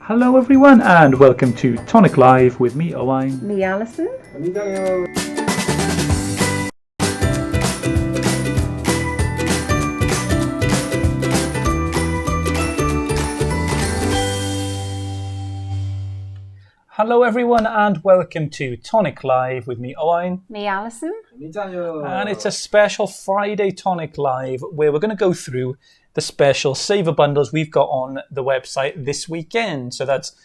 Hello everyone and welcome to Tonic Live with me, Owain. Me, Alison. Me, Daniel. Hello everyone and welcome to Tonic Live with me, Owain. Me, Alison. Me, Daniel. And it's a special Friday Tonic Live where we're going to go through the special saver bundles we've got on the website this weekend. So that's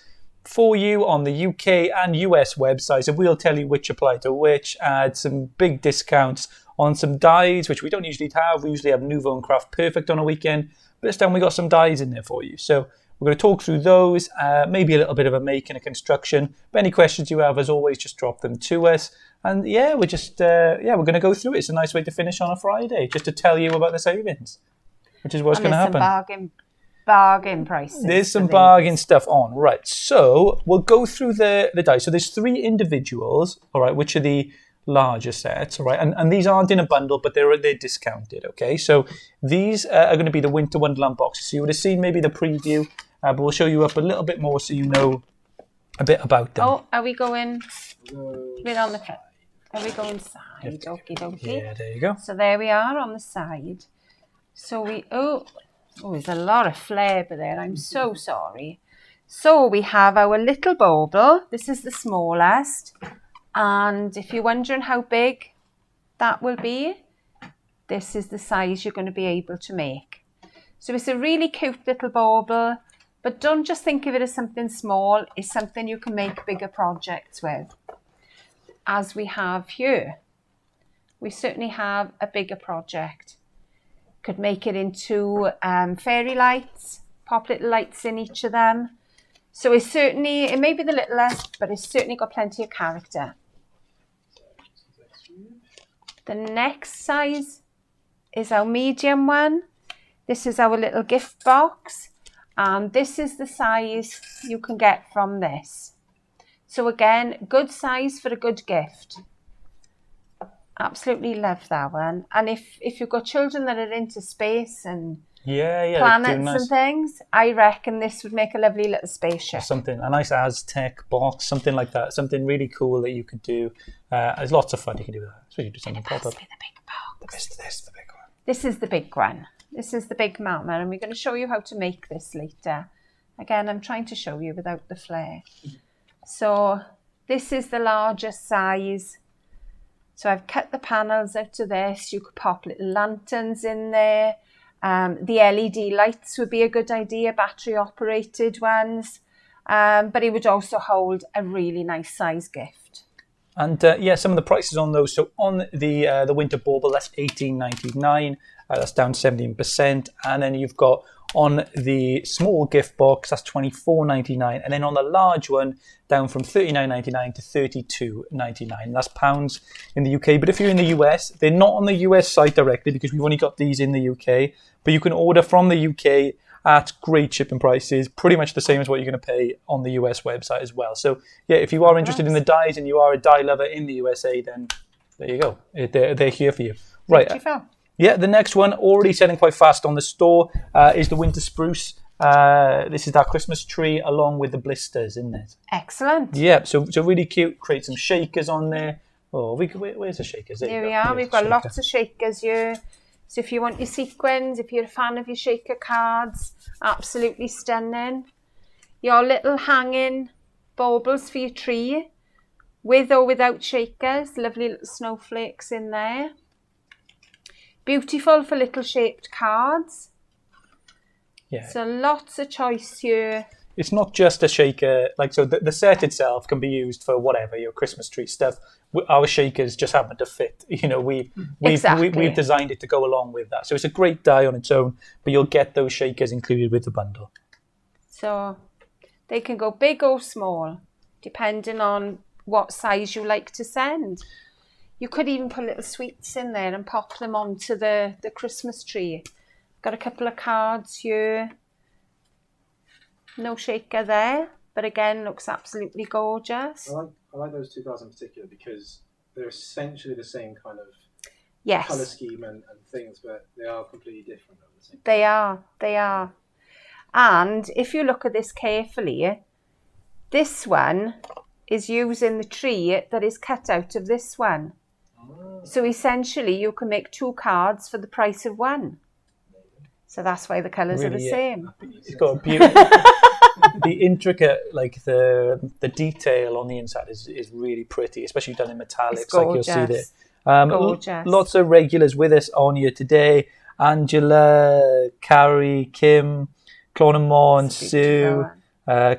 for you on the UK and US websites, and we'll tell you which apply to which, add some big discounts on some dies, which we don't usually have. We usually have Nouveau and Craft Perfect on a weekend, but this time we got some dies in there for you. So we're going to talk through those, maybe a little bit of a make and a construction. But any questions you have, as always, just drop them to us. And yeah, we're going to go through it. It's a nice way to finish on a Friday, just to tell you about the savings, which is what's going to happen. Some bargain prices. There's some bargain stuff on. Right, so we'll go through the dice. So there's 3 individuals, all right, which are the larger sets, all right, and these aren't in a bundle, but they're discounted, okay? So these are going to be the Winter Wonderland boxes. So you would have seen maybe the preview, but we'll show you up a little bit more so you know a bit about them. Oh, are we going bit on the front? Are we going side? Okie dokie. Yeah, there you go. So there we are on the side. So there's a lot of flair there. I'm so sorry. So we have our little bauble. This is the smallest. And if you're wondering how big that will be, this is the size you're going to be able to make. So it's a really cute little bauble, but don't just think of it as something small. It's something you can make bigger projects with. As we have here, we certainly have a bigger project. Could make it into fairy lights, pop little lights in each of them. So it may be the littlest, but it's certainly got plenty of character. The next size is our medium one. This is our little gift box. And this is the size you can get from this. So again, good size for a good gift. Absolutely love that one. And if you've got children that are into space and planets and things, I reckon this would make a lovely little spaceship. Something, a nice Aztec box, something like that. Something really cool that you could do. There's lots of fun you can do with that. Especially do something pop up. This is the big box. This is the big one. This is the big one. This is the big mountain, and we're going to show you how to make this later. Again, I'm trying to show you without the flare. So this is the largest size. So I've cut the panels out of this. You could pop little lanterns in there. The LED lights would be a good idea, battery operated ones. But it would also hold a really nice size gift. And some of the prices on those. So on the Winter Bauble, that's $18.99. That's down 17%. And then you've got on the small gift box, that's $24.99. And then on the large one, down from $39.99 to $32.99. That's pounds in the UK. But if you're in the US, they're not on the US site directly because we've only got these in the UK. But you can order from the UK at great shipping prices, pretty much the same as what you're going to pay on the US website as well. So yeah, if you are interested in the dies and you are a die lover in the USA, then there you go. They're here for you. Right. Yeah, the next one, already selling quite fast on the store, is the Winter Spruce. This is that Christmas tree along with the blisters in it. Excellent. Yeah, so really cute. Create some shakers on there. Oh, where's the shakers? There we are. We've got lots of shakers here. So if you want your sequins, if you're a fan of your shaker cards, absolutely stunning. Your little hanging baubles for your tree, with or without shakers. Lovely little snowflakes in there. Beautiful for little shaped cards. Yeah. So lots of choice here. It's not just a shaker. So the set itself can be used for whatever, your Christmas tree stuff. Our shakers just happen to fit. We've designed it to go along with that. So it's a great die on its own, but you'll get those shakers included with the bundle. So they can go big or small, depending on what size you like to send. You could even put little sweets in there and pop them onto the Christmas tree. Got a couple of cards here. No shaker there, but again, looks absolutely gorgeous. I like those 2 cards in particular because they're essentially the same kind of colour scheme and things, but they are completely different. They are. And if you look at this carefully, This one is using the tree that is cut out of this one. So essentially you can make 2 cards for the price of 1. So that's why the colours are the same. It's got a beautiful, the intricate, like the detail on the inside is really pretty, especially done in metallics, like you'll see there. Gorgeous. Lots of regulars with us on here today. Angela, Carrie, Kim, Clonamon, Sue,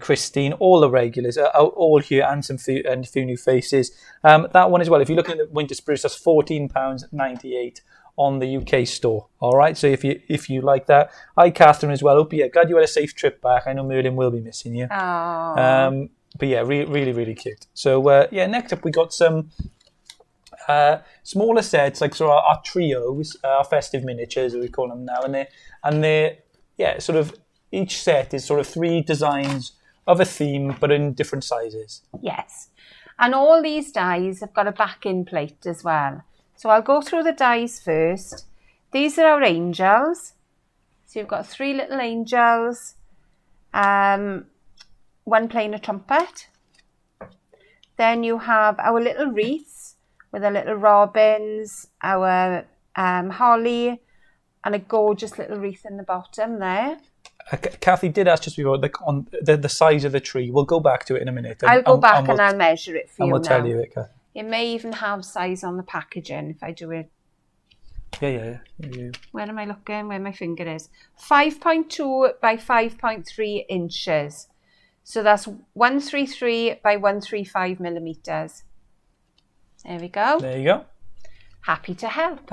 Christine, all the regulars are all here, and a few new faces. That one as well, if you're looking at the Winter Spruce, that's £14.98 on the UK store. All right, so if you like that. Hi, Catherine, as well. Hope glad you had a safe trip back. I know Merlin will be missing you. But yeah, really, really cute. So next up we got some smaller sets, like so our trios, our festive miniatures, as we call them now, and they're sort of, each set is sort of 3 designs of a theme, but in different sizes. Yes, and all these dies have got a back-in plate as well. So I'll go through the dies first. These are our angels. So you've got 3 little angels, one playing a trumpet. Then you have our little wreaths with our little robins, our holly, and a gorgeous little wreath in the bottom there. Kathy did ask just before, like on the size of the tree. We'll go back to it in a minute. I'll go back and I'll measure it for you now. And we'll tell you it, Kathy. It may even have size on the packaging if I do it. Yeah. Where am I looking? Where my finger is. 5.2 by 5.3 inches. So that's 133 by 135 millimetres. There we go. There you go. Happy to help.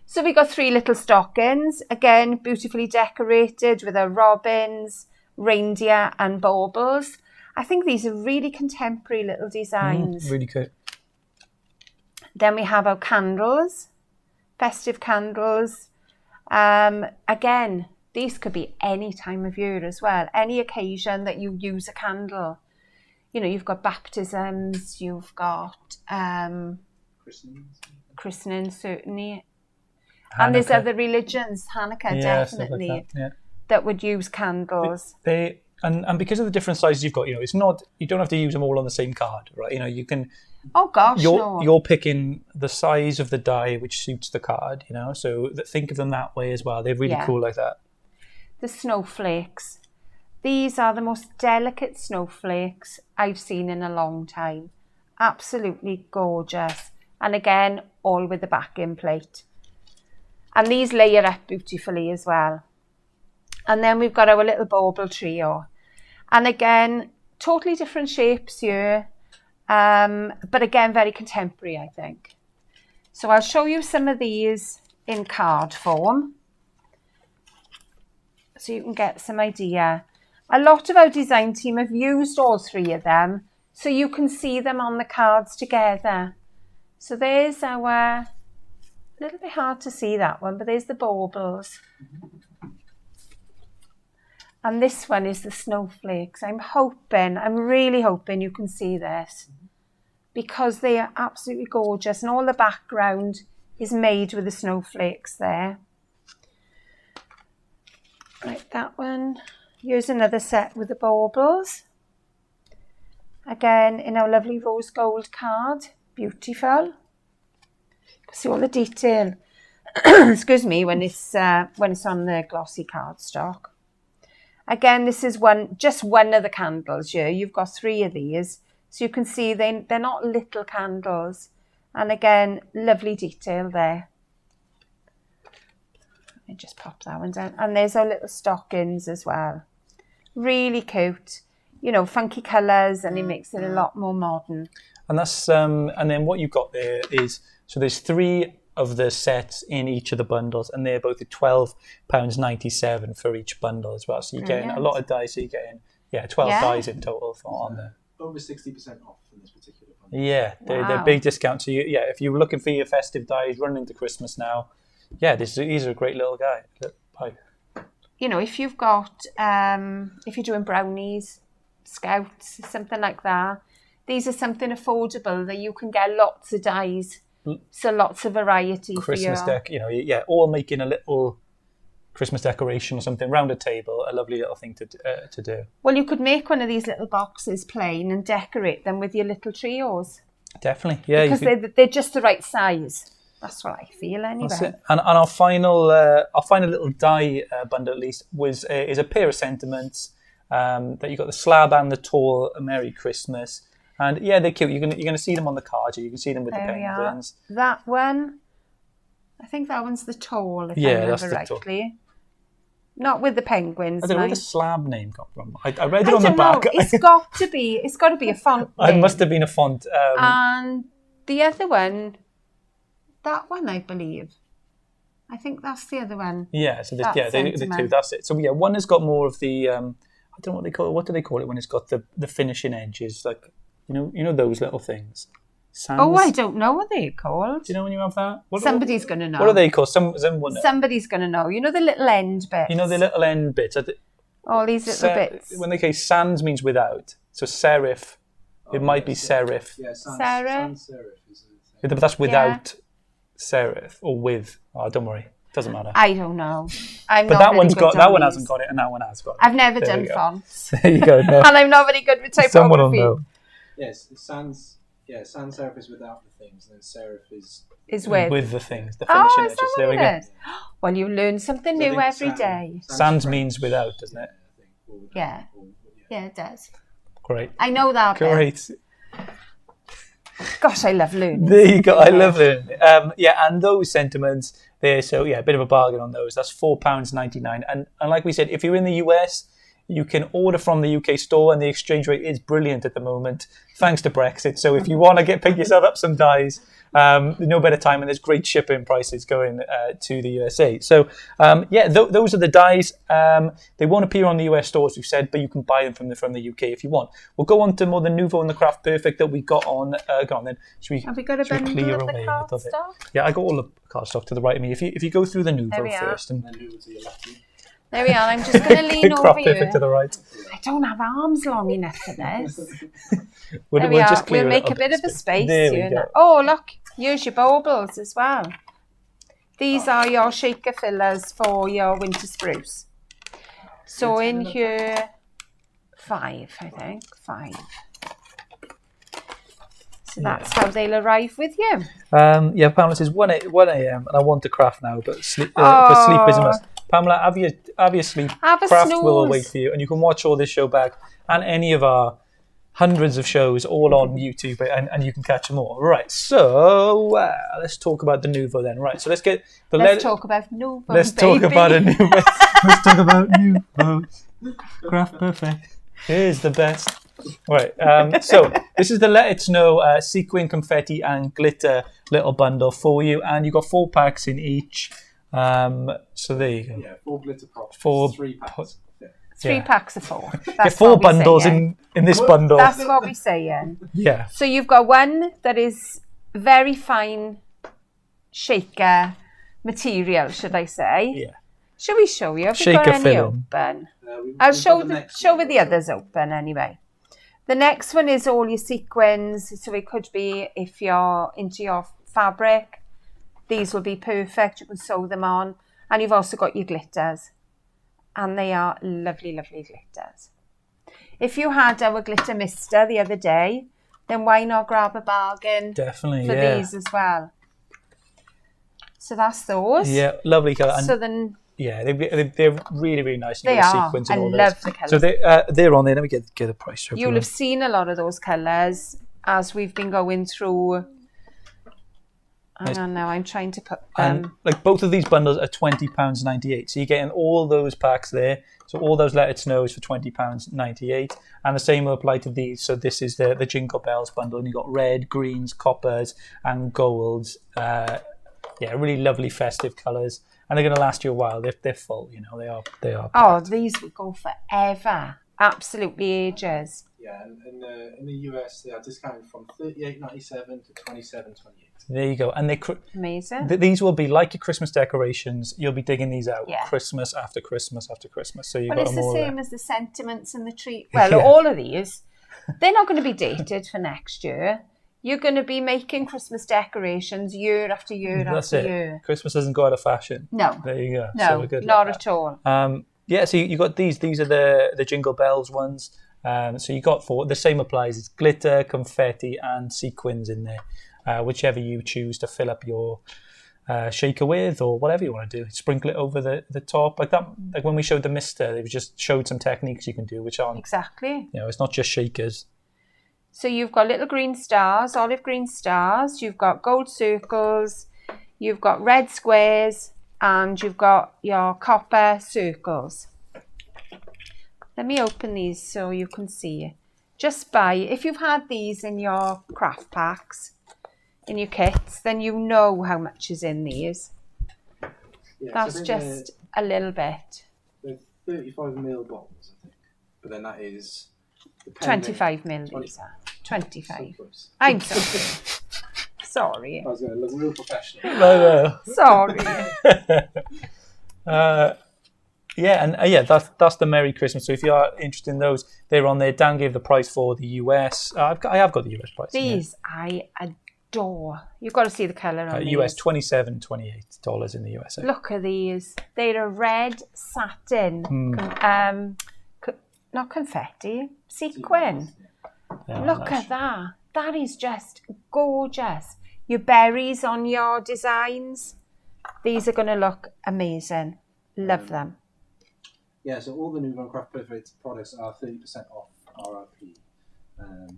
So we got 3 little stockings, again beautifully decorated with our robins, reindeer and baubles. I think these are really contemporary little designs. Really good. Then we have our candles, festive candles. Again, these could be any time of year as well, any occasion that you use a candle. You know, you've got baptisms, you've got christenings certainly. Hanukkah. And there's other religions, Hanukkah definitely, like that would use candles. And because of the different sizes you've got, you know, it's not, you don't have to use them all on the same card, right? You know, you can. Oh gosh, you're picking the size of the die which suits the card, you know. So think of them that way as well. They're really cool like that. The snowflakes. These are the most delicate snowflakes I've seen in a long time. Absolutely gorgeous. And again, all with the back-in plate. And these layer up beautifully as well. And then we've got our little bauble trio. And again, totally different shapes here. But again, very contemporary, I think. So I'll show you some of these in card form, so you can get some idea. A lot of our design team have used all 3 of them, so you can see them on the cards together. So there's our, a little bit hard to see that one, but there's the baubles. And this one is the snowflakes. I'm really hoping you can see this, because they are absolutely gorgeous, and all the background is made with the snowflakes there. Right, that one. Here's another set with the baubles. Again, in our lovely rose gold card. Beautiful. See all the detail. Excuse me, when it's on the glossy cardstock. Again, this is just one of the candles here. You've got 3 of these. So you can see they're not little candles. And again, lovely detail there. Let me just pop that one down. And there's our little stockings as well. Really cute. You know, funky colours, and it makes it a lot more modern. And that's and then what you've got there is, so there's 3 of the sets in each of the bundles, and they're both at £12.97 for each bundle as well. So you're getting a lot of dies. So you're getting 12 dies in total on there. Over 60% off in this particular bundle. Yeah, they're big discounts. So if you were looking for your festive dies running into Christmas now, these are a great little guy. You know, if you've got if you're doing brownies, scouts, something like that, these are something affordable that you can get lots of dies. So lots of variety Christmas for your deck, you know, all making a little Christmas decoration or something round a table, a lovely little thing to do. Well, you could make one of these little boxes plain and decorate them with your little trios. Definitely, yeah. Because they're just the right size. That's what I feel anyway. That's it. And our final little die bundle at least is a pair of sentiments that you got the slab and the tall Merry Christmas. And yeah, they're cute. You're gonna see them on the card. You can see them with the penguins. That one, I think that one's the tall, if I remember rightly. Not with the penguins. I don't know where the slab name come from. I read it on the back. It's got to be a font name. It must have been a font. And the other one, that one, I believe. I think that's the other one. Yeah, so the two, that's it. So yeah, one has got more of the I don't know what they call it. What do they call it when it's got the finishing edges? Like you know those little things. Sands? Oh, I don't know what they're called. Do you know when you have that? Somebody's going to know. What are they called? Somebody's going to know. You know the little end bits? You know the little end bits? All these little bits. When they say sans means without. So serif, it might be serif. Yeah, sans serif is the thing. But that's without serif or with. Oh, don't worry. Doesn't matter. I don't know. But that one hasn't got it and that one has got it. I've never done fonts. There you go. No. And I'm not very good with typography. Someone will know. Yes, sans serif is without the things, and then serif is with the things, the finishing edges. There we go. Well, you learn something new every day. Sans means without, doesn't it? Yeah, it does. Great. I know that. Great. Gosh, I love learning. There you go. I love learning. And those sentiments there. So yeah, a bit of a bargain on those. That's £4.99. And like we said, if you're in the US, you can order from the UK store, and the exchange rate is brilliant at the moment, thanks to Brexit. So if you want to pick yourself up some dies, no better time, and there's great shipping prices going to the USA. So those are the dies. They won't appear on the US stores, we've said, but you can buy them from the UK if you want. We'll go on to more the Nouveau and the Craft Perfect that we got on. Go on then. Have we got a bundle of the cardstock? Yeah, I got all the cardstock to the right of me. If you go through the Nouveau first, and then Nouveau to your left. There we are. I'm just going to lean over you. To the right. I don't have arms long enough for this. We'll make a bit of a space. There we go. Oh, look. Here's your baubles as well. These are your shaker fillers for your Winter Spruce. So in here, 5, I think. 5. So that's how they'll arrive with you. Pamela says 1 a.m. and I want to craft now, but sleep is a must. Pamela, have your sleep. Craft will wait for you, and you can watch all this show back and any of our hundreds of shows all on YouTube, and you can catch them all. Right, so let's talk about the Nouveau then. Right, so let's talk about Nouveau. Let's talk about a Nouveau. Let's talk about Nouveau. Craft Perfect is the best. Right, so this is the Let It Snow sequin, confetti, and glitter little bundle for you, and you've got 4 packs in each. So there you go. Yeah, 4 glitter pops. 3 packs. 3 packs of 4. That's 4 bundles in this bundle. That's what we're saying. Yeah. So you've got one that is very fine shaker material, should I say? Yeah. Shall we show you? Have we got any open? I'll show with the others open anyway. The next one is all your sequins. So it could be, if you're into your fabric, these will be perfect. You can sew them on. And you've also got your glitters. And they are lovely, lovely glitters. If you had our glitter mister the other day, then why not grab a bargain for these as well? So that's those. Yeah, lovely colour. So then... Yeah, they're really, really nice. They are. Sequins I and all love the colours. So they're on there. Let me get the price. You'll have seen a lot of those colours as we've been going through. Hang on now, I'm trying to put them. And both of these bundles are £20.98. So you're getting all those packs there. So all those Let It Snows for £20.98. And the same will apply to these. So this is the Jingle Bells bundle. And you've got red, greens, coppers, and golds. Really lovely festive colours. And they're going to last you a while. They're full, they are. Oh, these will go forever. Absolutely ages. Yeah, and in the US, they are discounted from $38.97 to $27.28. There you go. And amazing. These will be like your Christmas decorations. You'll be digging these out Christmas after Christmas after Christmas. So you've got it's the same as the sentiments and the tree. Well, all of these, they're not going to be dated for next year. You're going to be making Christmas decorations year after year after year. Christmas hasn't got out of fashion. No. There you go. No, so we're good not at all. Yeah, so you got these. These are the Jingle Bells ones. So you got the same applies. It's glitter, confetti, and sequins in there. Whichever you choose to fill up your shaker with, or whatever you want to do. Sprinkle it over the top like that. Like when we showed the mister, they just showed some techniques you can do, which aren't exactly. It's not just shakers. So you've got little green stars, olive green stars. You've got gold circles. You've got red squares, and you've got your copper circles. Let me open these so you can see. Just if you've had these in your craft packs, in your kits, then you know how much is in these. Yeah, that's so just a little bit. They're 35ml bottles, I think. But then that is... 25 milliliter. 25. So I'm sorry. Sorry. I was going to look real professional. No. Sorry. That's the Merry Christmas. So if you are interested in those, they're on there. Dan gave the price for the US. I have got the US price. These I adore. You've got to see the colour on these. US $27, $28 in the USA. Look at these. They're a red satin. Not confetti, sequin. Look at that. That is just gorgeous. Your berries on your designs. These are going to look amazing. Love them. Yeah, so all the new Craft Perfect products are 30% off RRP. All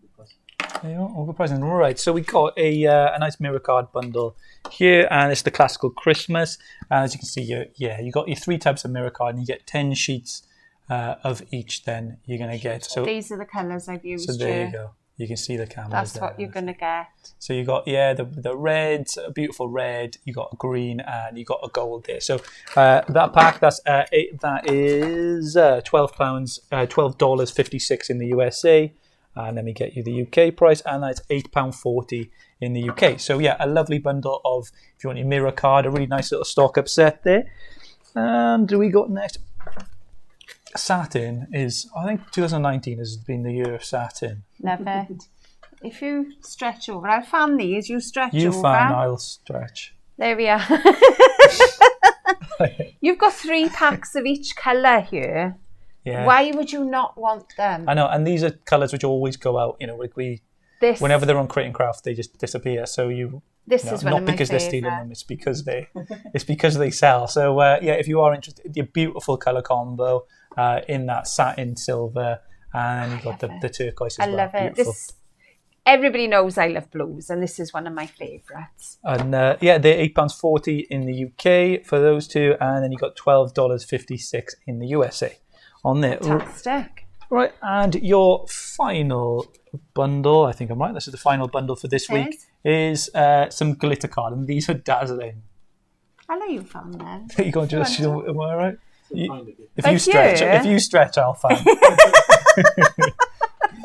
good prices. There you go, all good prices. All right, so we got a nice mirror card bundle here, and it's the classical Christmas. And as you can see, you got your 3 types of mirror card, and you get 10 sheets of each. Then you're going to get. So these are the colours I've used. So there you go. You can see the cameras. That's there. what you're going to get. So you got the red, a beautiful red. You got a green, and you got a gold there. So that pack that is £12, $12.56 in the USA. And let me get you the UK price, and that's £8.40 in the UK. So yeah, a lovely bundle of, if you want your mirror card, a really nice little stock up set there. And do we got next? Satin is, I think 2019 has been the year of satin. Love it. If you stretch over, I'll fan these, you stretch over. You fan, I'll stretch. There we are. You've got 3 packs of each colour here. Yeah. Why would you not want them? I know, and these are colours which always go out. Whenever they're on Crate and Craft, they just disappear. So this is one of my not because they're favourite. stealing them; it's because they sell. So if you are interested, your beautiful colour combo in that satin silver, and you've got the turquoise as well. I love it. Beautiful. Everybody knows I love blues, and this is one of my favourites. And they're £8.40 in the UK for those two, and then you got $12.56 in the USA. On there. Fantastic. Right, and your final bundle, I think I'm right, this is the final bundle for this week, is some glitter card, and these are dazzling. I know you found them. You're going to just, am I right? If you stretch, I'll find.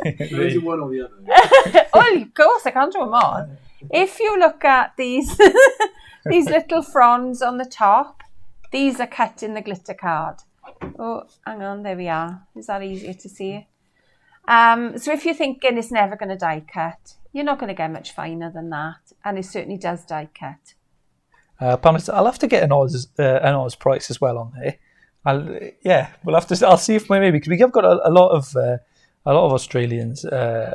Is it one or the other? Oh, of course, I can't do them all. If you look at these little fronds on the top, these are cut in the glitter card. Oh, hang on, there we are. Is that easier to see? So if you're thinking it's never going to die cut, you're not going to get much finer than that. And it certainly does die cut. I'll have to get an Oz price as well on there. I'll see if maybe, because we have got a lot of Australians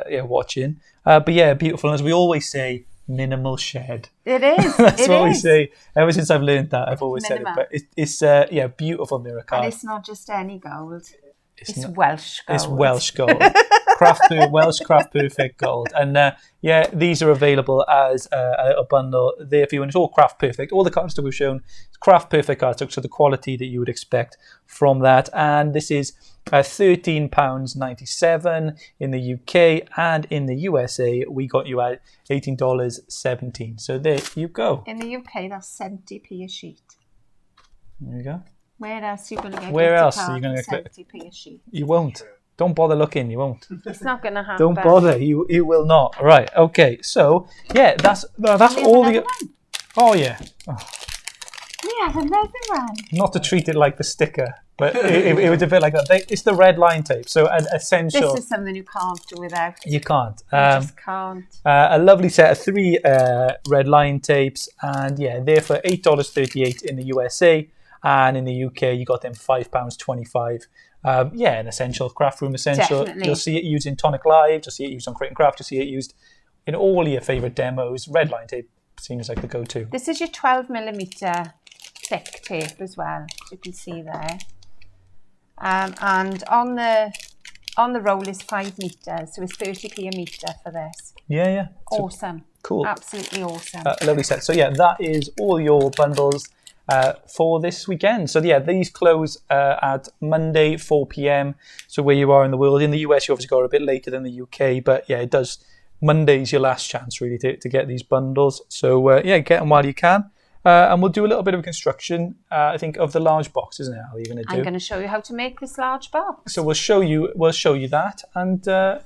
watching. But yeah, beautiful. And as we always say, minimal shed. It is. That's what we say. Ever since I've learned that, I've always said it. But it's beautiful mirror card. And it's not just any gold. It's Welsh gold. It's Welsh gold. Welsh Craft Perfect gold. And these are available as a bundle there for you. And it's all Craft Perfect. All the cards that we've shown, it's Craft Perfect cards, so the quality that you would expect from that. And this is £13.97 in the UK, and in the USA we got you at $18.17. So there you go. In the UK, that's 70p a sheet. There you go. Where else are you going to get? Where else are you going to get 70p a sheet? You won't. Don't bother looking. You won't. It's not going to happen. Don't bother. You will not. Right. Okay. So yeah, that's all the. Oh yeah. Oh. we have another one. Not to treat it like the sticker, but it was a bit like that. It's the red line tape, so an essential. This is something you can't do without. You can't. You just can't. A lovely set of 3 red line tapes, and yeah, they're for $8.38 in the USA, and in the UK you got them £5.25. Yeah, an essential, craft room essential. Definitely. You'll see it used in Tonic Live, you'll see it used on Crate and Craft, you'll see it used in all your favourite demos. Red line tape seems like the go-to. This is your 12mm thick tape as well, as you can see there. And on the roll is 5 metres, so it's 30p a metre for this. Yeah. Awesome. Cool. Absolutely awesome. Lovely set. So yeah, that is all your bundles for this weekend. So yeah, these close at Monday 4 p.m. So where you are in the world, in the US you obviously got a bit later than the UK, but yeah, it does. Monday's your last chance really to get these bundles. So yeah, get them while you can. And we'll do a little bit of construction, I think, of the large box, isn't it? How are you going to do? I'm going to show you how to make this large box. So we'll show you that, and yeah,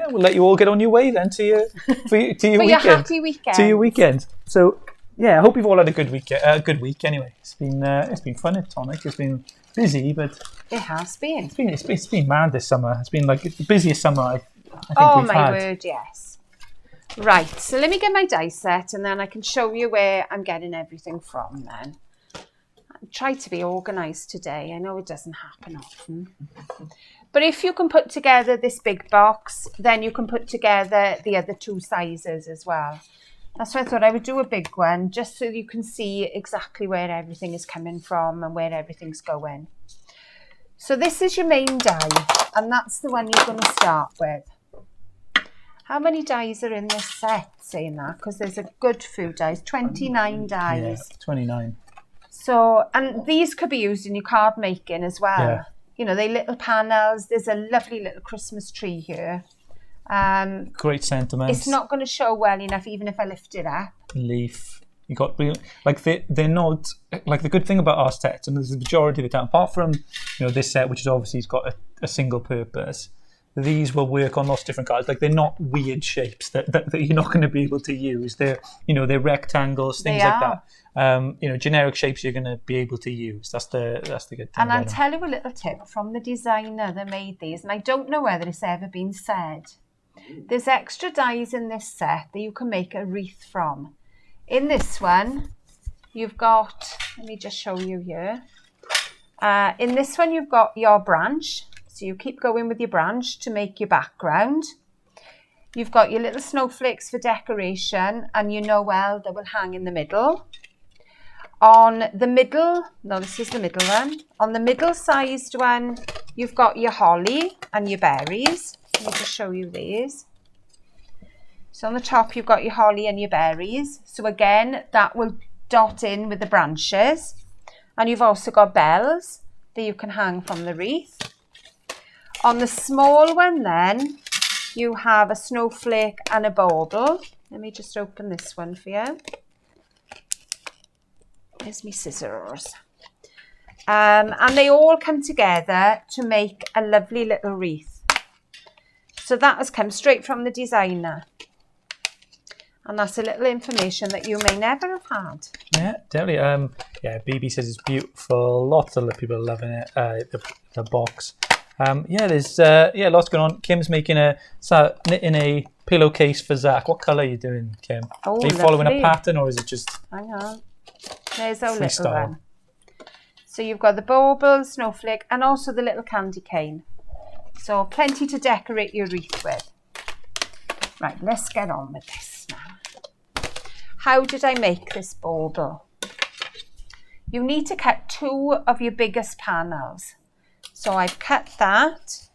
we'll let you all get on your way then to your weekend. Your happy weekend. To your weekend. So yeah, I hope you've all had a good week. Good week anyway. It's been fun at Tonic. It's been busy, but it has been. It's been mad this summer. It's been like the busiest summer I think we've had. Oh my word, yes. Right, so let me get my die set and then I can show you where I'm getting everything from then. I try to be organised today. I know it doesn't happen often. But if you can put together this big box, then you can put together the other 2 sizes as well. That's why I thought I would do a big one, just so you can see exactly where everything is coming from and where everything's going. So this is your main die, and that's the one you're going to start with. How many dies are in this set, saying that? Because there's a good few dies, 29 dies. Yeah, 29. So, and these could be used in your card making as well. Yeah. You know, they little panels. There's a lovely little Christmas tree here. Great sentiments. It's not going to show well enough, even if I lift it up. Leaf. You got like they're not like the good thing about our sets, and there's the majority of the time, apart from this set, which is obviously has got a single purpose. These will work on lots of different cards. Like they're not weird shapes that you're not going to be able to use. They're they're rectangles, things like that. Generic shapes you're going to be able to use. That's the good thing. And I'll tell you a little tip from the designer that made these, and I don't know whether it's ever been said. There's extra dies in this set that you can make a wreath from. In this one, you've got. Let me just show you here. In this one, you've got your branch. So you keep going with your branch to make your background. You've got your little snowflakes for decoration, and well they will hang in the middle. On the middle, no, this is the middle one. On the middle-sized one, you've got your holly and your berries. Let me just show you these. So on the top, you've got your holly and your berries. So again, that will dot in with the branches. And you've also got bells that you can hang from the wreath. On the small one then, you have a snowflake and a bauble. Let me just open this one for you. Here's my scissors. And they all come together to make a lovely little wreath. So that has come straight from the designer. And that's a little information that you may never have had. Yeah, definitely. BB says it's beautiful. Lots of people are loving it. The box. There's lots going on. Kim's knitting a pillowcase for Zach. What colour are you doing, Kim? Oh, are you following a pattern, or is it just? Hang on. There's our little freestyle one. So you've got the bauble, snowflake, and also the little candy cane. So plenty to decorate your wreath with. Right, let's get on with this now. How did I make this bauble? You need to cut 2 of your biggest panels. So I've cut that.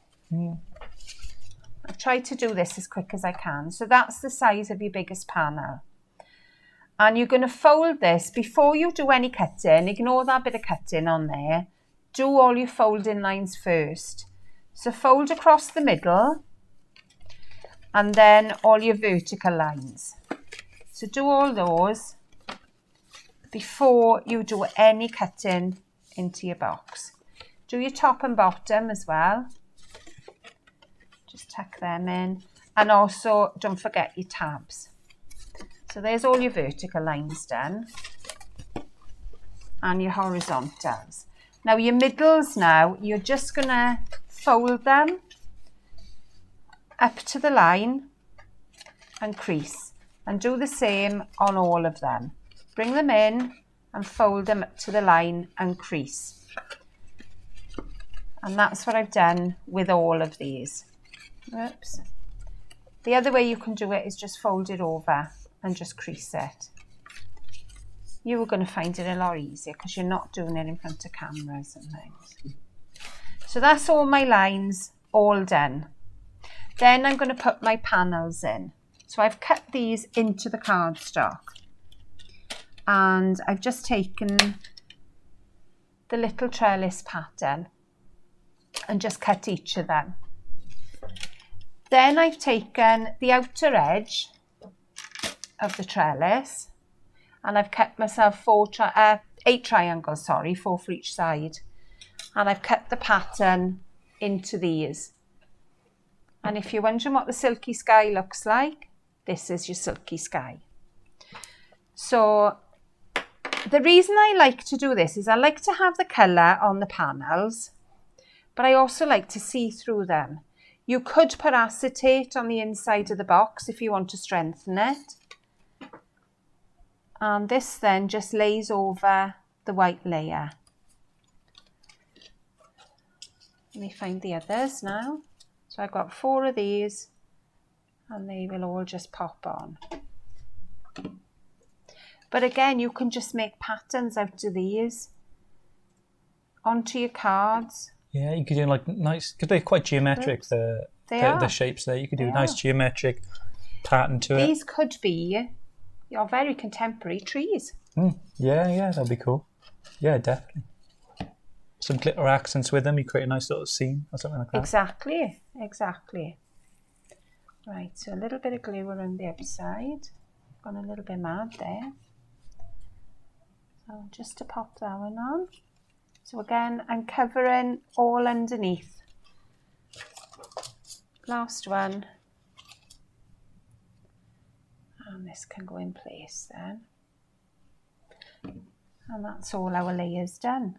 I've tried to do this as quick as I can. So that's the size of your biggest panel. And you're going to fold this before you do any cutting. Ignore that bit of cutting on there. Do all your folding lines first. So fold across the middle and then all your vertical lines. So do all those before you do any cutting into your box. Do your top and bottom as well. Just tuck them in. And also, don't forget your tabs. So there's all your vertical lines done. and your horizontals. Now your middles now, you're just going to fold them up to the line and crease, and do the same on all of them. Bring them in and fold them up to the line and crease. And that's what I've done with all of these. Oops. The other way you can do it is just fold it over and just crease it. You are going to find it a lot easier because you're not doing it in front of cameras and things. So that's all my lines all done. Then I'm going to put my panels in. So I've cut these into the cardstock. And I've just taken the little trellis pattern and just cut each of them. Then I've taken the outer edge of the trellis and I've cut myself 8 triangles, 4 for each side. And I've cut the pattern into these. And if you're wondering what the silky sky looks like, this is your silky sky. So the reason I like to do this is I like to have the colour on the panels, but I also like to see through them. You could put acetate on the inside of the box if you want to strengthen it. And this then just lays over the white layer. Let me find the others now. So I've got 4 of these and they will all just pop on. But again, you can just make patterns out of these onto your cards. Yeah, you could do like nice, because they're quite geometric, the shapes there. You could do a nice geometric pattern to it. These could be your very contemporary trees. Yeah, that'd be cool. Yeah, definitely. Some glitter accents with them, you create a nice little scene or something like that. Exactly. Right, so a little bit of glue around the outside. Gone a little bit mad there. So just to pop that one on. So again, I'm covering all underneath. Last one. And this can go in place then. And that's all our layers done.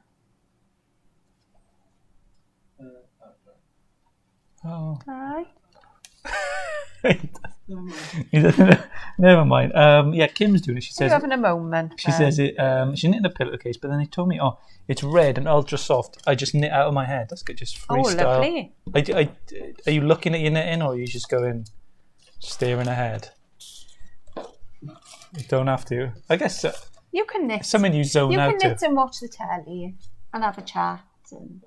Oh. Alright. Never mind. Yeah, Kim's doing it. She says you're having a moment. She says it. She knitted a pillowcase, but then they told me, it's red and ultra soft. I just knit out of my head. That's good, just freestyle. Oh, lovely. Are you looking at your knitting, or are you just going staring ahead? You don't have to. I guess you can knit. Something you zone out to. You can knit and watch the telly and have a chat. And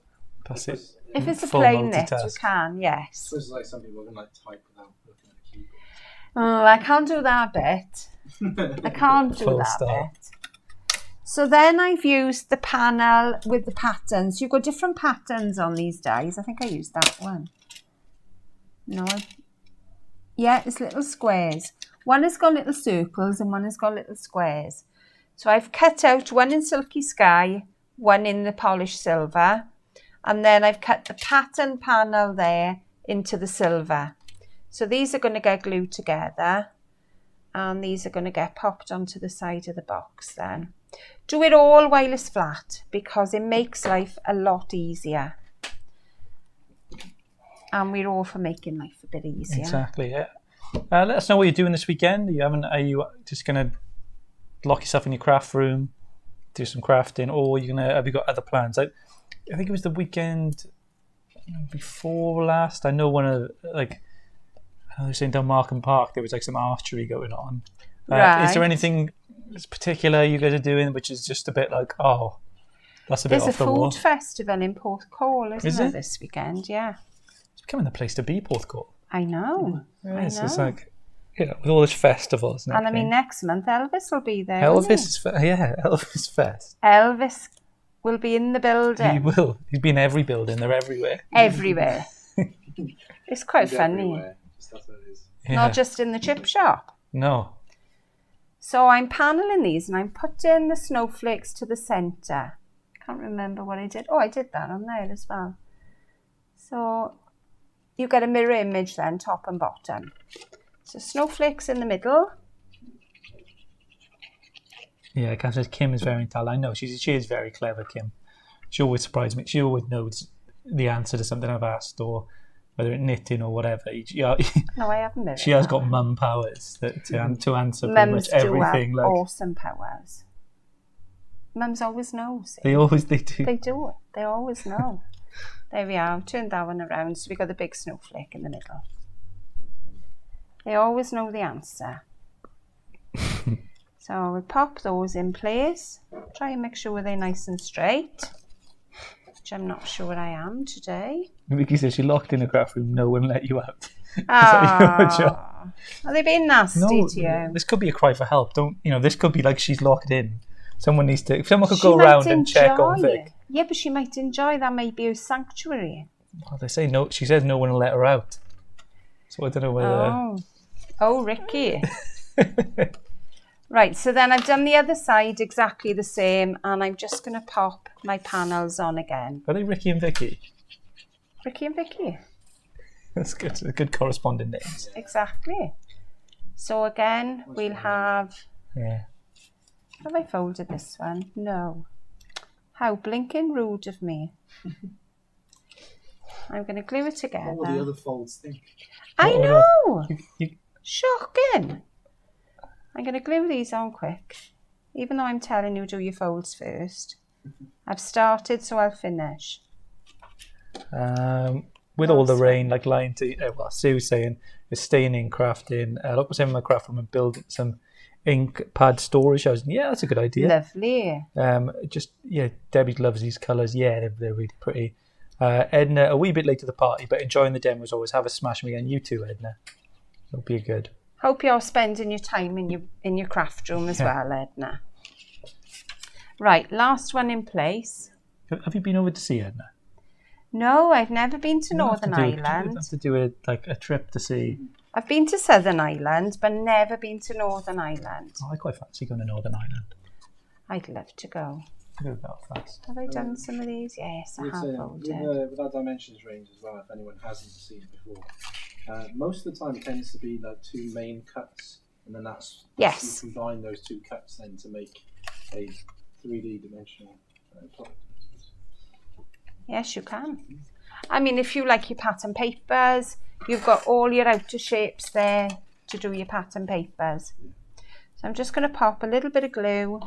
that's it. If it's a plain knit, you can, yes. So it's like some people can type without looking at the keyboard. Oh, I can't do that bit. I can't do that bit. So then I've used the panel with the patterns. You've got different patterns on these dies. I think I used that one. No. Yeah, it's little squares. One has got little circles and one has got little squares. So I've cut out one in Silky Sky, one in the polished silver. And then I've cut the pattern panel there into the silver. So these are going to get glued together. And these are going to get popped onto the side of the box then. Do it all while it's flat because it makes life a lot easier. And we're all for making life a bit easier. Exactly, yeah. Let us know what you're doing this weekend. Are you just going to lock yourself in your craft room, do some crafting, or have you got other plans? I think it was the weekend before last. I know I was saying down Markham Park, there was some archery going on. Right. Is there anything particular you guys are doing which is just a bit that's a bit off the wall? There's a food festival in Porthcawl, isn't there, this weekend? Yeah. It's becoming the place to be, Porthcawl. I know. It's with all these festivals. And I mean, next month Elvis will be there. Elvis Fest. Elvis will be in the building. He will. He'll be in every building. They're everywhere. Everywhere. It's quite funny. Yeah. Not just in the chip shop. No. So I'm paneling these and I'm putting the snowflakes to the centre. Can't remember what I did. Oh, I did that on there as well. So you get a mirror image then, top and bottom. So snowflakes in the middle. Yeah, Kath says Kim is very intelligent. I know, she is very clever, Kim. She always surprises me. She always knows the answer to something I've asked, or whether it's knitting or whatever. No, I haven't. She has got mum powers to answer pretty Mums much everything. Do have awesome powers. Mums always know. See? They do. They do. They always know. There we are. I've turned that one around. So we got the big snowflake in the middle. They always know the answer. So we'll pop those in place. Try and make sure they're nice and straight, which I'm not sure I am today. Vicky says she locked in a craft room. No one let you out. Are they being nasty to you? This could be a cry for help. This could be like she's locked in. Someone needs to. If someone could go around and check on Vic. Yeah, but she might enjoy. That might be her sanctuary. Well, they say no. She says no one will let her out. So I don't know whether. Oh, Ricky. Right, so then I've done the other side exactly the same, and I'm just going to pop my panels on again. Are they Ricky and Vicky? Ricky and Vicky. That's good. They're good corresponding names. Exactly. So again, we'll have... Yeah. Have I folded this one? No. How blinking rude of me. I'm going to glue it together. What will the other folds think? I know! Shocking! I'm going to glue these on quick. Even though I'm telling you do your folds first. I've started, so I'll finish. With all the rain, like Sue's saying, is staying in crafting. Look what's in my craft room and build some ink pad storage. Yeah, that's a good idea. Lovely. Debbie loves these colours. Yeah, they're really pretty. Edna, a wee bit late to the party, but enjoying the demos always. Have a smash me again. You too, Edna. It'll be good. Hope you're spending your time in your craft room as well, Edna. Right, last one in place. Have you been over to see Edna? No, I've never been to Northern Ireland. You have to do a trip to see. I've been to Southern Ireland, but never been to Northern Ireland. Oh, I quite fancy going to Northern Ireland. I'd love to go. Go Belfast. Have I done some of these? Yes, I have folded. With our dimensions range as well, if anyone hasn't seen it before, most of the time it tends to be like two main cuts, and then you combine those two cuts then to make a 3D dimensional product. Yes, you can. I mean, if you like your pattern papers, you've got all your outer shapes there to do your pattern papers. So I'm just going to pop a little bit of glue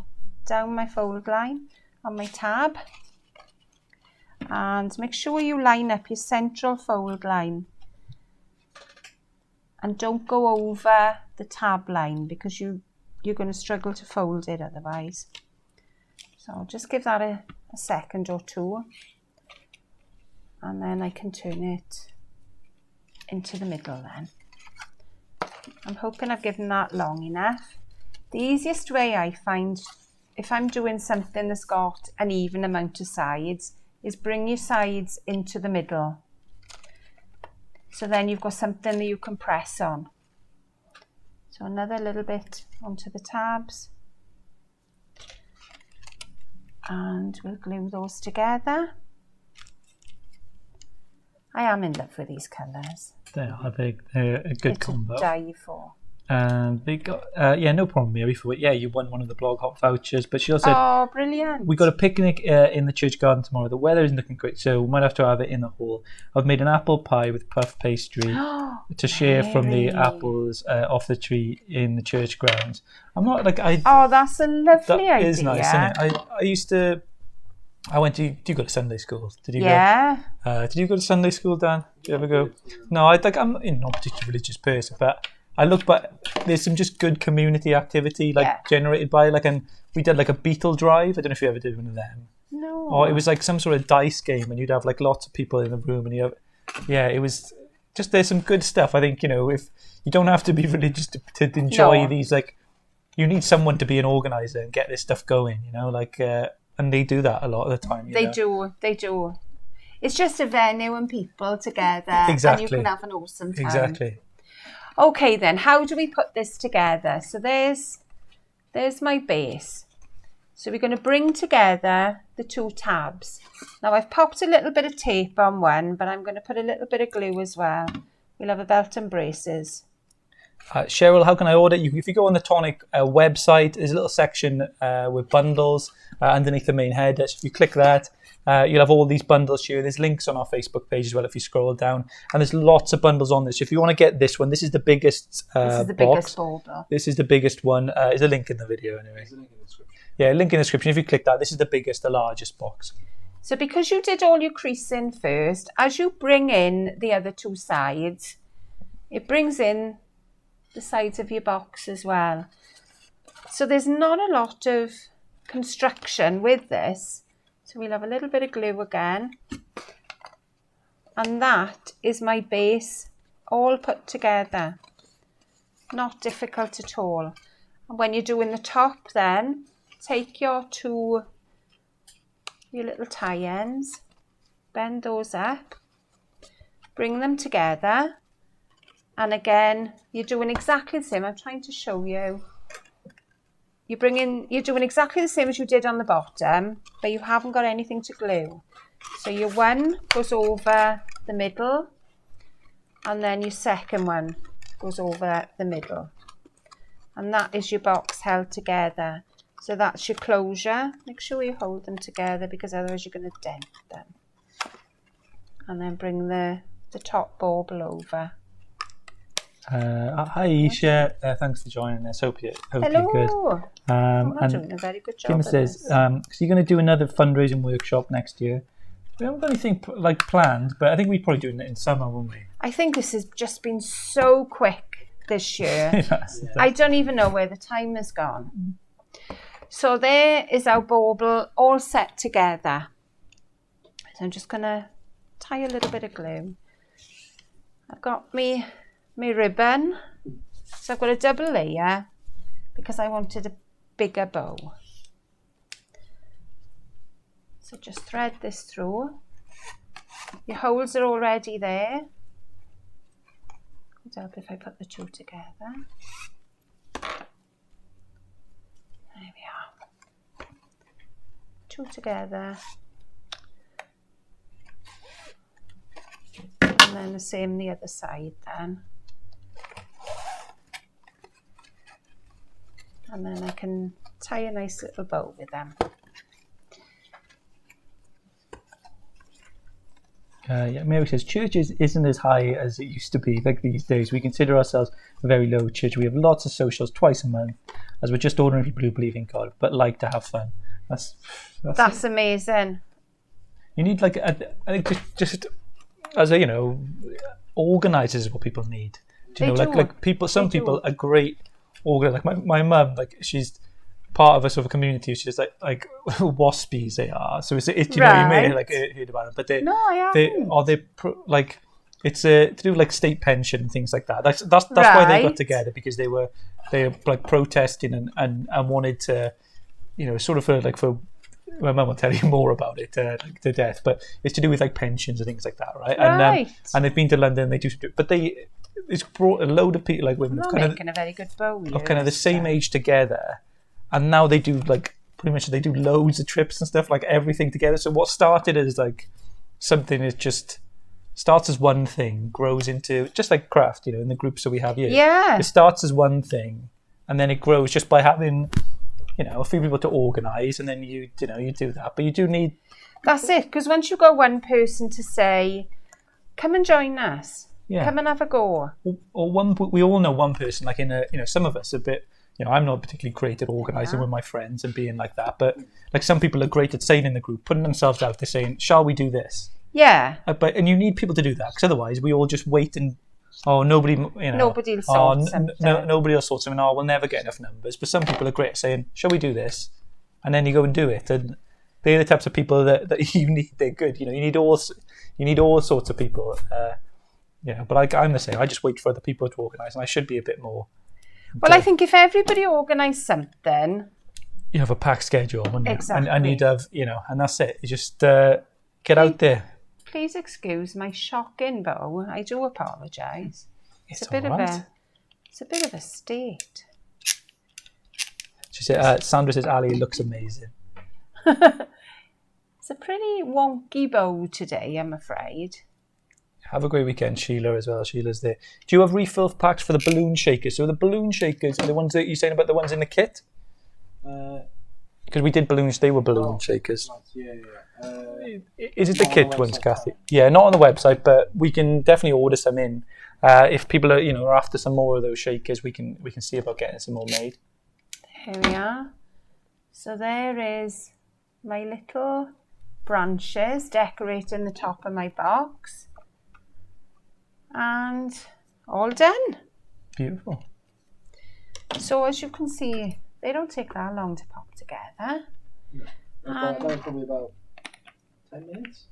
down my fold line on my tab, and make sure you line up your central fold line and don't go over the tab line, because you're going to struggle to fold it otherwise. So I'll just give that a second or two, and then I can turn it into the middle then. I'm hoping I've given that long enough. The easiest way I find, if I'm doing something that's got an even amount of sides, is bring your sides into the middle. So then you've got something that you can press on. So another little bit onto the tabs. And we'll glue those together. I am in love with these colours. They're a good combo. To die for. And they got no problem, Mary. You won one of the blog hop vouchers, but she also said, "Oh, brilliant! We got a picnic in the church garden tomorrow. The weather isn't looking great, so we might have to have it in the hall. I've made an apple pie with puff pastry to share from the apples off the tree in the church grounds. I'm not like I. Oh, that's a lovely idea. That is nice, isn't it? I used to. I went to. Do you go to Sunday school? Did you? Yeah. Go? Did you go to Sunday school, Dan? Did you ever go? No, I'm not a particularly religious person, but I look back. There's some just good community activity generated by and we did a beetle drive. I don't know if you ever did one of them. No. Or it was like some sort of dice game, and you'd have lots of people in the room, and it was just there's some good stuff. I think if you don't have to be religious to enjoy these. You need someone to be an organizer and get this stuff going. And they do that a lot of the time. They do. It's just a venue and people together. Exactly. And you can have an awesome time. Exactly. Okay then, how do we put this together? So there's my base. So we're going to bring together the two tabs. Now I've popped a little bit of tape on one, but I'm going to put a little bit of glue as well. We'll have a belt and braces. Cheryl, how can I order? If you go on the Tonic website, there's a little section with bundles underneath the main header. So if you click that, you'll have all these bundles here. There's links on our Facebook page as well if you scroll down. And there's lots of bundles on this. So if you want to get this one, this is the biggest This is the box. biggest bauble. This is the biggest one. There's a link in the video anyway. There's a link in the description. Yeah, link in the description. If you click that, this is the biggest, the largest box. So because you did all your creasing first, as you bring in the other two sides, it brings in the sides of your box as well. So there's not a lot of construction with this. So we'll have a little bit of glue again. And that is my base all put together. Not difficult at all. And when you're doing the top then, take your little tie ends, bend those up, bring them together. And again, you're doing exactly the same. I'm trying to show you. You're doing exactly the same as you did on the bottom, but you haven't got anything to glue. So your one goes over the middle, and then your second one goes over the middle. And that is your box held together. So that's your closure. Make sure you hold them together because otherwise you're going to dent them. And then bring the top bauble over. Hi Isha, thanks for joining us. Hope you're good. Hello. I'm and doing a very good job. Kim of says, this. so you're going to do another fundraising workshop next year. We haven't got anything planned, but I think we're probably doing it in summer, won't we? I think this has just been so quick this year. Yes. I don't even know where the time has gone. So there is our bauble all set together. So I'm just going to tie a little bit of glue. I've got my ribbon. So I've got a double layer because I wanted a bigger bow. So just thread this through. Your holes are already there. It'll help if I put the two together. There we are. Two together. And then the same the other side then. And then I can tie a nice little bow with them. Yeah, Mary says, church isn't as high as it used to be. Like these days, we consider ourselves a very low church. We have lots of socials twice a month, as we're just ordinary people who believe in God, but like to have fun. That's amazing. You need I think just as a organisers is what people need. Do you know, like people? Some people are great organisers. Like my mum, she's part of a sort of community. She's like waspies they are. So it's you know, you may have heard about it, but it's to do like state pension and things like that. That's why they got together, because they were protesting and wanted to, sort of for my mum will tell you more about it to death, but it's to do with pensions and things like that, right? And they've been to London. They do, but it's brought a load of people, women, making a very good bow, of kind of the same age together. And now they do pretty much they do loads of trips and stuff, everything together. So what started as something that just starts as one thing, grows into just like craft, in the groups that we have here. Yeah. It starts as one thing, and then it grows just by having, a few people to organise, and then you do that. But you do need. That's it, because once you got one person to say, "Come and join us," come and have a go, or we all know one person, some of us a bit. I'm not particularly great at organising with my friends and being like that, but some people are great at saying in the group, putting themselves out there, saying, "Shall we do this?" Yeah. And you need people to do that, because otherwise we all just wait and nobody will sort something. Nobody will sort something. We'll never get enough numbers. But some people are great at saying, "Shall we do this?" And then you go and do it. And they're the types of people that you need. They're good. You need all sorts of people. But I'm the same. I just wait for other people to organise, and I should be a bit more. Well, I think if everybody organised something, you have a packed schedule, wouldn't you? Exactly. And you'd have, and that's it. You just get out there. Please excuse my shocking bow. I do apologise. It's a bit of a state. She said, Sandra says, Ali looks amazing. It's a pretty wonky bow today, I'm afraid. Have a great weekend, Sheila, as well. Sheila's there. Do you have refill packs for the balloon shakers? So the balloon shakers are the ones that you're saying about the ones in the kit? Because we did balloons, they were balloon shakers. Yeah. Is it the kit ones, Kathy? Yeah, not on the website, but we can definitely order some in. If people are, are after some more of those shakers, we can see about getting some more made. Here we are. So there is my little branches decorating the top of my box. And all done. Beautiful. So as you can see, they don't take that long to pop together. That was probably about 10 minutes.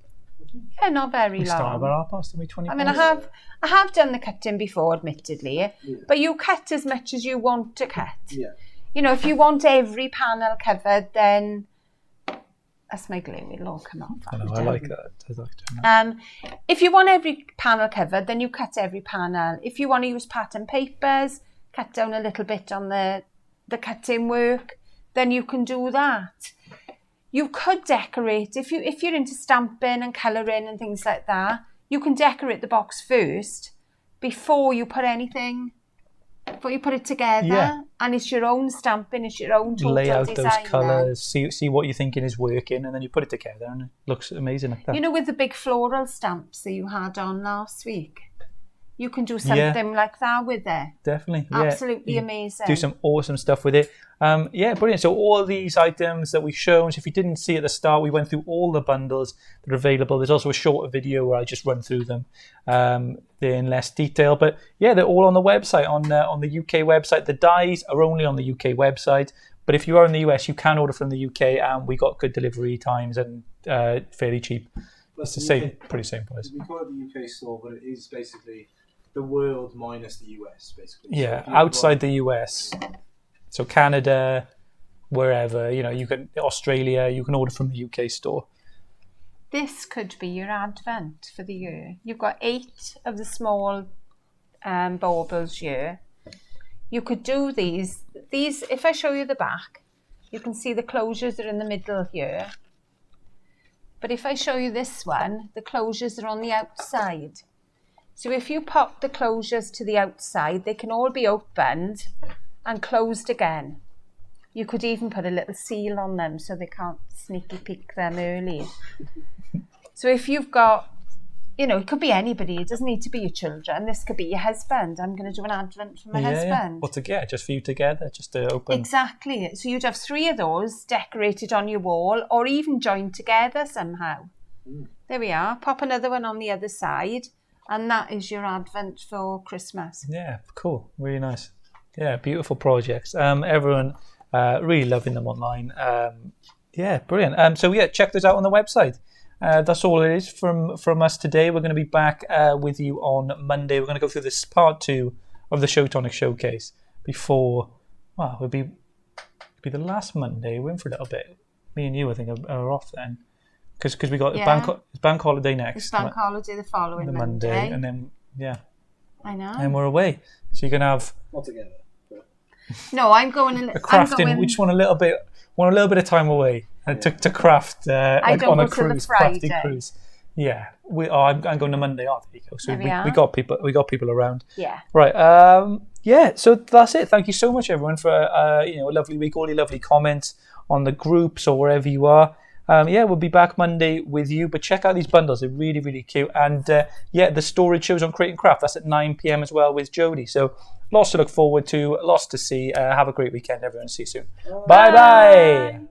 Yeah, not very We started long. about 20 I mean, I have done the cutting before, admittedly, but you cut as much as you want to cut. Yeah. If you want every panel covered, then that's my glue. It'll all come off. I know, I like that. I like doing that. If you want every panel covered, then you cut every panel. If you want to use pattern papers, cut down a little bit on the cutting work, then you can do that. You could decorate, if you're into stamping and colouring and things like that, you can decorate the box first before you put it together, and it's your own stamping, it's your own total lay out design. those colours, see what you're thinking is working, and then you put it together and it looks amazing like that. With the big floral stamps that you had on last week, you can do something like that with it. Definitely. Absolutely amazing. Do some awesome stuff with it. Brilliant. So all of these items that we've shown, so if you didn't see at the start, we went through all the bundles that are available. There's also a shorter video where I just run through them they're in less detail. But they're all on the website, on the UK website. The dies are only on the UK website. But if you are in the US, you can order from the UK, and we got good delivery times and fairly cheap. It's the pretty same price. We call it the UK store, but it is basically the world minus the US, basically. Yeah, so outside the US. So Canada, wherever, you can, Australia, you can order from the UK store. This could be your advent for the year. You've got 8 of the small baubles here. You could do these, if I show you the back, you can see the closures are in the middle here. But if I show you this one, the closures are on the outside. So if you pop the closures to the outside, they can all be opened and closed again. You could even put a little seal on them so they can't sneaky peek them early. So if you've got, it could be anybody. It doesn't need to be your children. This could be your husband. I'm going to do an advent for my husband. Yeah. Just for you together, just to open. Exactly. So you'd have 3 of those decorated on your wall, or even joined together somehow. There we are. Pop another one on the other side, and that is your advent for Christmas. Yeah, cool. Really nice. Yeah, beautiful projects. Everyone really loving them online. Brilliant. Check those out on the website. That's all it is from us today. We're going to be back with you on Monday. We're going to go through this part 2 of the Tonic Showcase before, it'll be the last Monday. We're in for a little bit. Me and you, I think, are off then. Because we got bank holiday next. It's bank holiday the following Monday. And then, I know. And we're away. So you can have... Not together. No, I'm going... crafting. We just want a little bit of time away to craft on a cruise, crafting cruise. Yeah. I'm going to Monday. Oh, there you go. So we got people around. Yeah. Right. So that's it. Thank you so much, everyone, for a lovely week. All your lovely comments on the groups or wherever you are. We'll be back Monday with you, but check out these bundles. They're really, really cute. And the storage shows on Create and Craft. That's at 9 p.m. as well with Jodie. So lots to look forward to, lots to see. Have a great weekend, everyone. See you soon. Bye-bye.